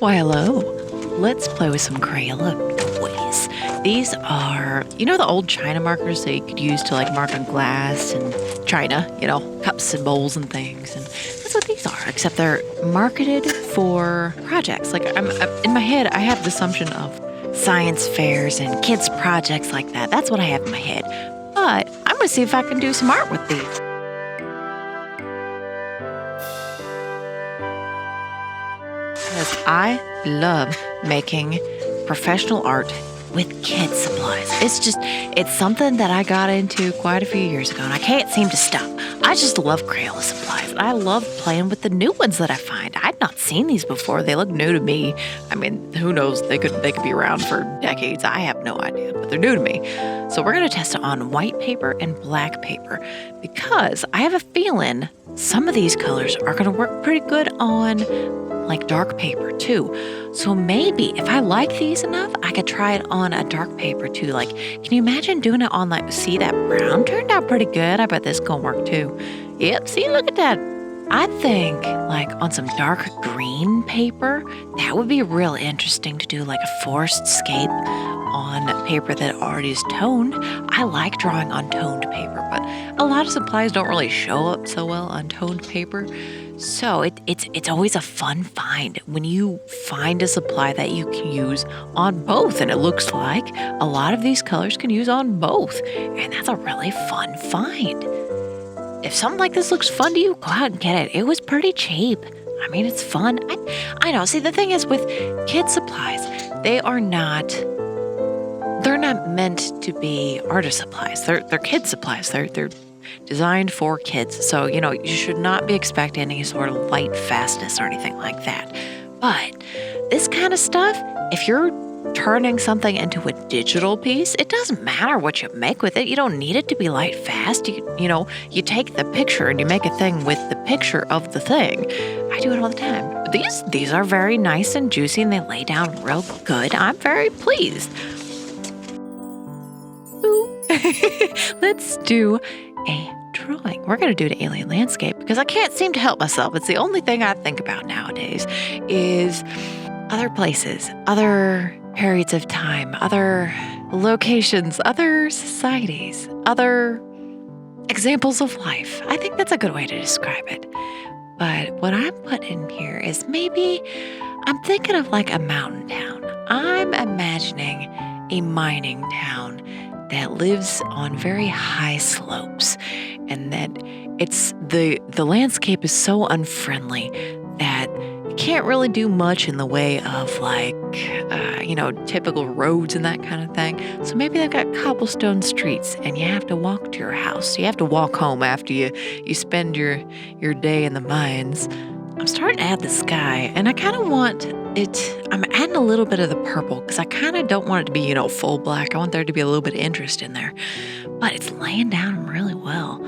Why, hello. Let's play with some Crayola toys. These are, the old China markers that you could use to like mark on glass and china, cups and bowls and things. And that's what these are, except they're marketed for projects. Like I'm in my head, I have the assumption of science fairs and kids' projects like that. That's what I have in my head. But I'm going to see if I can do some art with these. Because I love making professional art with kids supplies. It's something that I got into quite a few years ago, and I can't seem to stop. I just love Crayola supplies. I love playing with the new ones that I find. I'd not seen these before. They look new to me. I mean, who knows? They could be around for decades. I have no idea, but they're new to me. So we're going to test it on white paper and black paper because I have a feeling some of these colors are going to work pretty good on like dark paper too. So maybe if I like these enough, I could try it on a dark paper too. Like, can you imagine doing it on see that brown turned out pretty good? I bet this gonna work too. Yep, see, look at that. I think like on some dark green paper, that would be real interesting to do like a forest scape on paper that already is toned. I like drawing on toned paper, but a lot of supplies don't really show up so well on toned paper. So it's always a fun find when you find a supply that you can use on both. And it looks like a lot of these colors can use on both. And that's a really fun find. If something like this looks fun to you, go out and get it. It was pretty cheap. I mean, it's fun. I know. See, the thing is with kid supplies, they're not meant to be artist supplies. They're kid supplies. They're designed for kids. So, you should not be expecting any sort of light fastness or anything like that. But this kind of stuff, if you're turning something into a digital piece, it doesn't matter what you make with it. You don't need it to be light fast. You take the picture and you make a thing with the picture of the thing. I do it all the time. These are very nice and juicy and they lay down real good. I'm very pleased. Let's do a drawing. We're going to do the alien landscape because I can't seem to help myself. It's the only thing I think about nowadays is other places, other periods of time, other locations, other societies, other examples of life. I think that's a good way to describe it. But what I'm putting in here is maybe I'm thinking of like a mountain town. I'm imagining a mining town that lives on very high slopes, and that it's the landscape is so unfriendly that you can't really do much in the way of like typical roads and that kind of thing. So maybe they've got cobblestone streets and you have to walk to your house. You have to walk home after you spend your day in the mines. I'm starting to add the sky, and I kind of want it. I'm adding a little bit of the purple because I kind of don't want it to be, full black. I want there to be a little bit of interest in there. But it's laying down really well.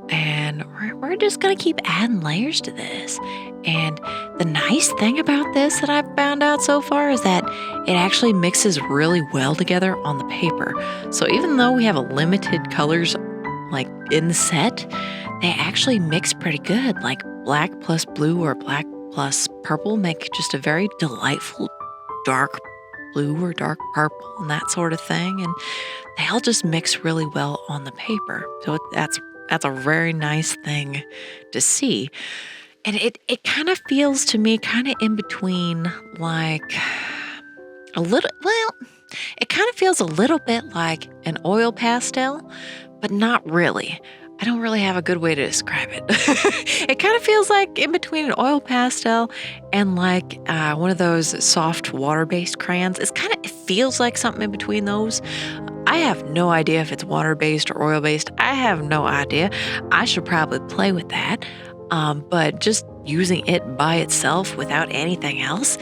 And we're just going to keep adding layers to this. And the nice thing about this that I've found out so far is that it actually mixes really well together on the paper. So even though we have a limited colors like in the set, they actually mix pretty good. Like black plus blue or black plus purple make just a very delightful dark blue or dark purple and that sort of thing. And they all just mix really well on the paper. So that's a very nice thing to see. And it kind of feels to me kind of in between like it kind of feels a little bit like an oil pastel, but not really. I don't really have a good way to describe it. It kind of feels like in between an oil pastel and like one of those soft water-based crayons. It feels like something in between those. I have no idea if it's water-based or oil-based. I have no idea. I should probably play with that. But just using it by itself without anything else,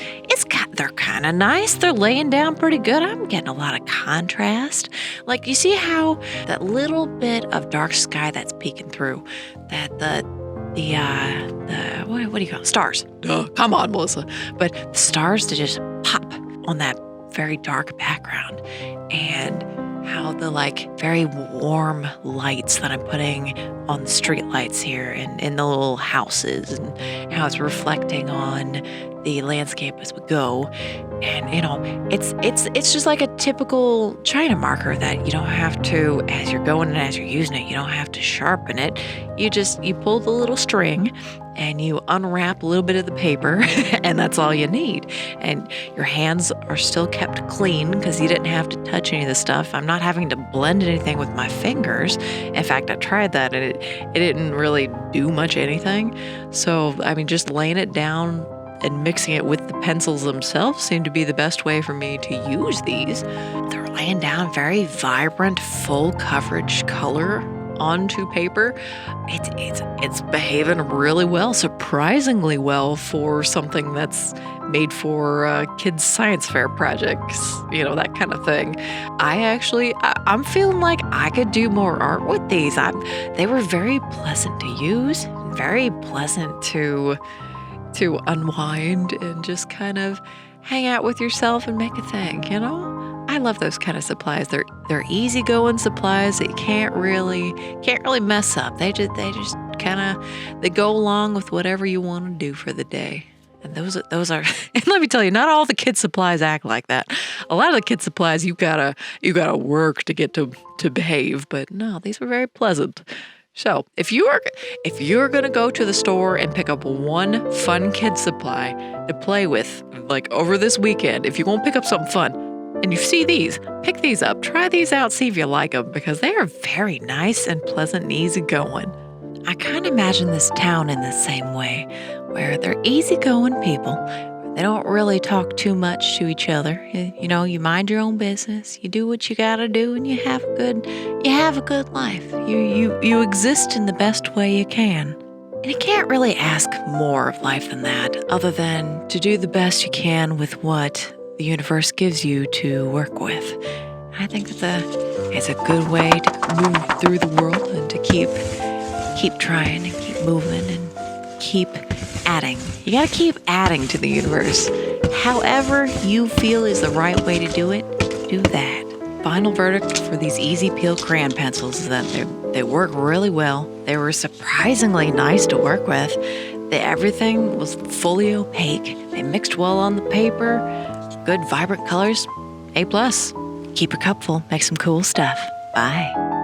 they're kind of nice. They're laying down pretty good. I'm getting a lot of contrast. Like, you see how that little bit of dark sky that's peeking through, that what do you call it? Stars. Duh, come on, Melissa. But the stars to just pop on that very dark background, and how the like very warm lights that I'm putting on the street lights here and in the little houses, and how it's reflecting on the landscape as we go. And it's just like a typical China marker that you don't have to, as you're going and as you're using it, you don't have to sharpen it. You pull the little string and you unwrap a little bit of the paper and that's all you need. And your hands are still kept clean because you didn't have to touch any of the stuff. I'm not having to blend anything with my fingers. In fact, I tried that and it didn't really do much anything. So, just laying it down and mixing it with the pencils themselves seemed to be the best way for me to use these. They're laying down very vibrant, full coverage color onto paper. It's behaving really well, surprisingly well for something that's made for kids' science fair projects, that kind of thing. I'm feeling like I could do more art with these. They were very pleasant to use, very pleasant to unwind and just kind of hang out with yourself and make a thing, I love those kind of supplies. They're easygoing supplies that you can't really mess up. They just kind of they go along with whatever you want to do for the day. And those are and let me tell you, not all the kids supplies act like that. A lot of the kids supplies you gotta work to get to behave, but no, these were very pleasant. So if you're gonna go to the store and pick up one fun kid supply to play with, like over this weekend, if you want to pick up something fun and you see these, pick these up, try these out, see if you like them, because they are very nice and pleasant and easygoing. I kind of imagine this town in the same way, where they're easygoing people. They don't really talk too much to each other. You mind your own business. You do what you gotta do, and you have a good life. You exist in the best way you can. And you can't really ask more of life than that, other than to do the best you can with what the universe gives you to work with. I think it's a good way to move through the world and to keep trying and keep moving and keep adding. You gotta keep adding to the universe. However you feel is the right way to do it, do that. Final verdict for these easy peel crayon pencils is that they work really well. They were surprisingly nice to work with. Everything was fully opaque. They mixed well on the paper. Good vibrant colors. A+. Keep your cup full. Make some cool stuff. Bye.